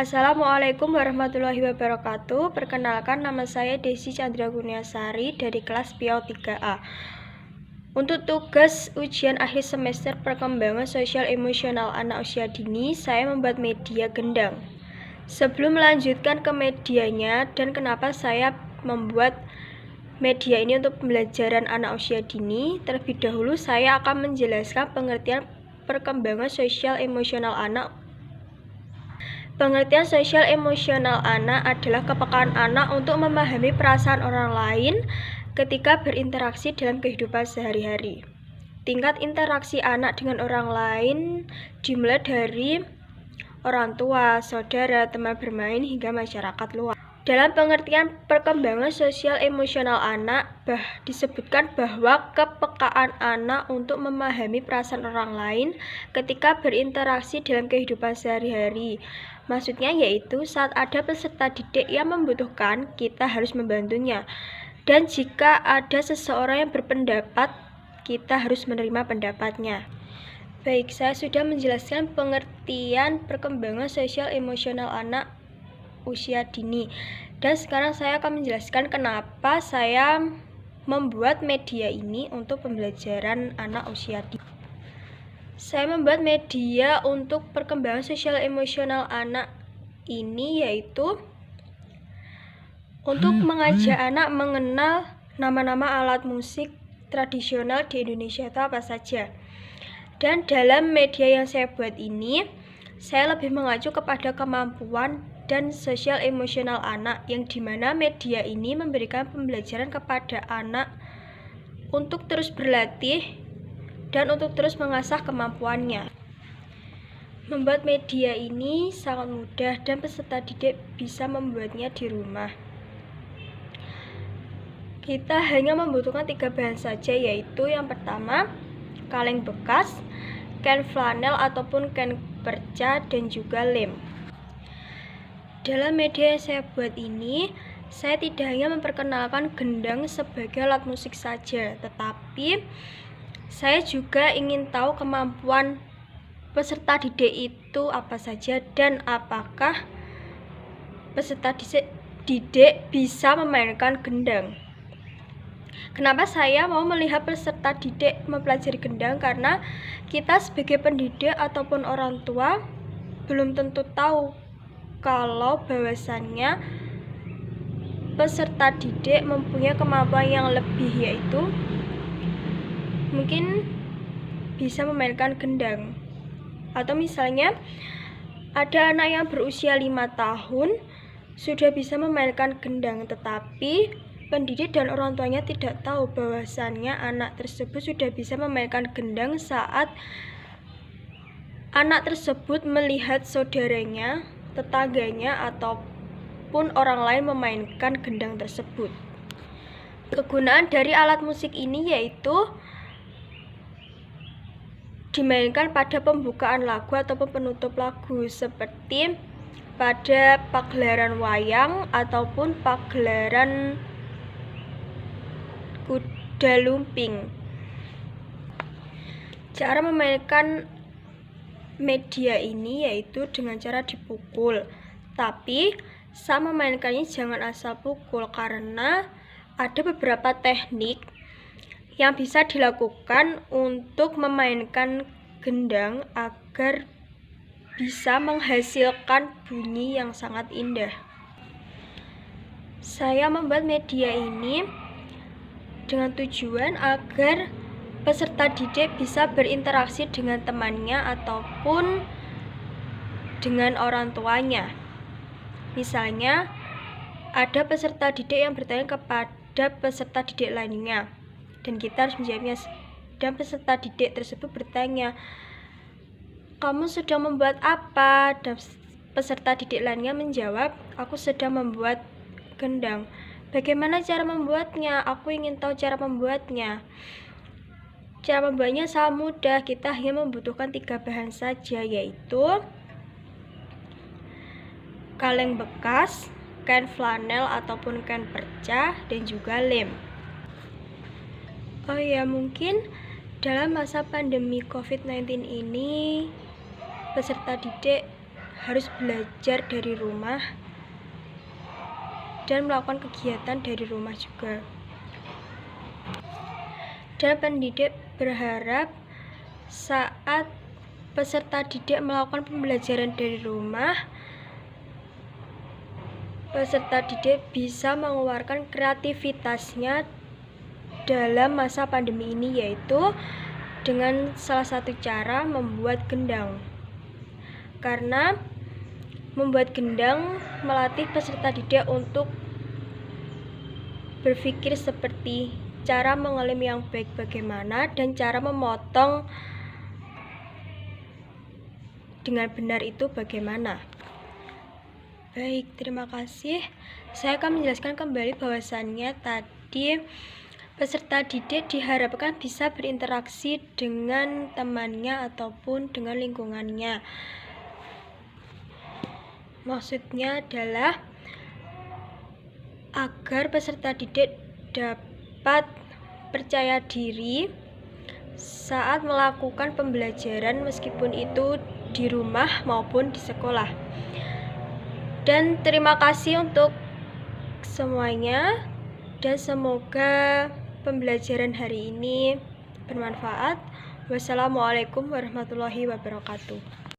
Assalamualaikum warahmatullahi wabarakatuh. Perkenalkan, nama saya Desi Chandra Guniasari dari kelas PIAU 3A. Untuk tugas ujian akhir semester perkembangan sosial emosional anak usia dini, saya membuat media gendang. Sebelum melanjutkan ke medianya dan kenapa saya membuat media ini untuk pembelajaran anak usia dini, terlebih dahulu saya akan menjelaskan pengertian perkembangan sosial emosional anak. Pengertian sosial emosional anak adalah kepekaan anak untuk memahami perasaan orang lain ketika berinteraksi dalam kehidupan sehari-hari. Tingkat interaksi anak dengan orang lain dimulai dari orang tua, saudara, teman bermain, hingga masyarakat luas. Dalam pengertian perkembangan sosial emosional anak, disebutkan bahwa kepekaan anak untuk memahami perasaan orang lain ketika berinteraksi dalam kehidupan sehari-hari. Maksudnya yaitu saat ada peserta didik yang membutuhkan, kita harus membantunya. Dan jika ada seseorang yang berpendapat, kita harus menerima pendapatnya. Baik, saya sudah menjelaskan pengertian perkembangan sosial emosional anak usia dini. Dan sekarang saya akan menjelaskan kenapa saya membuat media ini untuk pembelajaran anak usia dini. Saya membuat media untuk perkembangan sosial emosional anak ini yaitu untuk mengajak anak mengenal nama-nama alat musik tradisional di Indonesia itu apa saja. Dan dalam media yang saya buat ini, saya lebih mengacu kepada kemampuan dan sosial emosional anak, yang dimana media ini memberikan pembelajaran kepada anak untuk terus berlatih dan untuk terus mengasah kemampuannya. Membuat media ini sangat mudah dan peserta didik bisa membuatnya di rumah. Kita hanya membutuhkan 3 bahan saja, yaitu yang pertama kaleng bekas, kain flanel ataupun kain perca, dan juga lem. Dalam media yang saya buat ini, saya tidak hanya memperkenalkan gendang sebagai alat musik saja, tetapi saya juga ingin tahu kemampuan peserta didik itu apa saja dan apakah peserta didik bisa memainkan gendang. Kenapa saya mau melihat peserta didik mempelajari gendang? Karena kita sebagai pendidik ataupun orang tua belum tentu tahu kalau bahwasannya peserta didik mempunyai kemampuan yang lebih, yaitu mungkin bisa memainkan gendang. Atau misalnya ada anak yang berusia 5 tahun sudah bisa memainkan gendang, tetapi pendidik dan orang tuanya tidak tahu bahwasannya anak tersebut sudah bisa memainkan gendang saat anak tersebut melihat saudaranya, tetangganya, ataupun orang lain memainkan gendang tersebut. Kegunaan dari alat musik ini yaitu dimainkan pada pembukaan lagu ataupun penutup lagu, seperti pada pagelaran wayang ataupun pagelaran kuda lumping. Cara memainkan media ini yaitu dengan cara dipukul, tapi saat memainkannya jangan asal pukul, karena ada beberapa teknik yang bisa dilakukan untuk memainkan gendang agar bisa menghasilkan bunyi yang sangat indah. Saya membuat media ini dengan tujuan agar peserta didik bisa berinteraksi dengan temannya ataupun dengan orang tuanya. Misalnya, ada peserta didik yang bertanya kepada peserta didik lainnya, dan kita harus menjawabnya. Dan peserta didik tersebut bertanya, "Kamu sedang membuat apa?" Dan peserta didik lainnya menjawab, "Aku sedang membuat gendang." "Bagaimana cara membuatnya? Aku ingin tahu cara membuatnya." Cara membuatnya sangat mudah, kita hanya membutuhkan 3 bahan saja, yaitu kaleng bekas, kain flanel ataupun kain perca, dan juga lem. Oh ya, mungkin dalam masa pandemi COVID-19 ini peserta didik harus belajar dari rumah dan melakukan kegiatan dari rumah juga. Dan pendidik berharap saat peserta didik melakukan pembelajaran dari rumah, peserta didik bisa mengeluarkan kreativitasnya dalam masa pandemi ini, yaitu dengan salah satu cara membuat gendang. Karena membuat gendang melatih peserta didik untuk berpikir seperti cara mengelem yang baik bagaimana dan cara memotong dengan benar itu bagaimana. Baik, terima kasih. Saya akan menjelaskan kembali bahwasannya tadi peserta didik diharapkan bisa berinteraksi dengan temannya ataupun dengan lingkungannya. Maksudnya adalah agar peserta didik dapat percaya diri saat melakukan pembelajaran meskipun itu di rumah maupun di sekolah. Dan terima kasih untuk semuanya, dan semoga pembelajaran hari ini bermanfaat. Wassalamualaikum warahmatullahi wabarakatuh.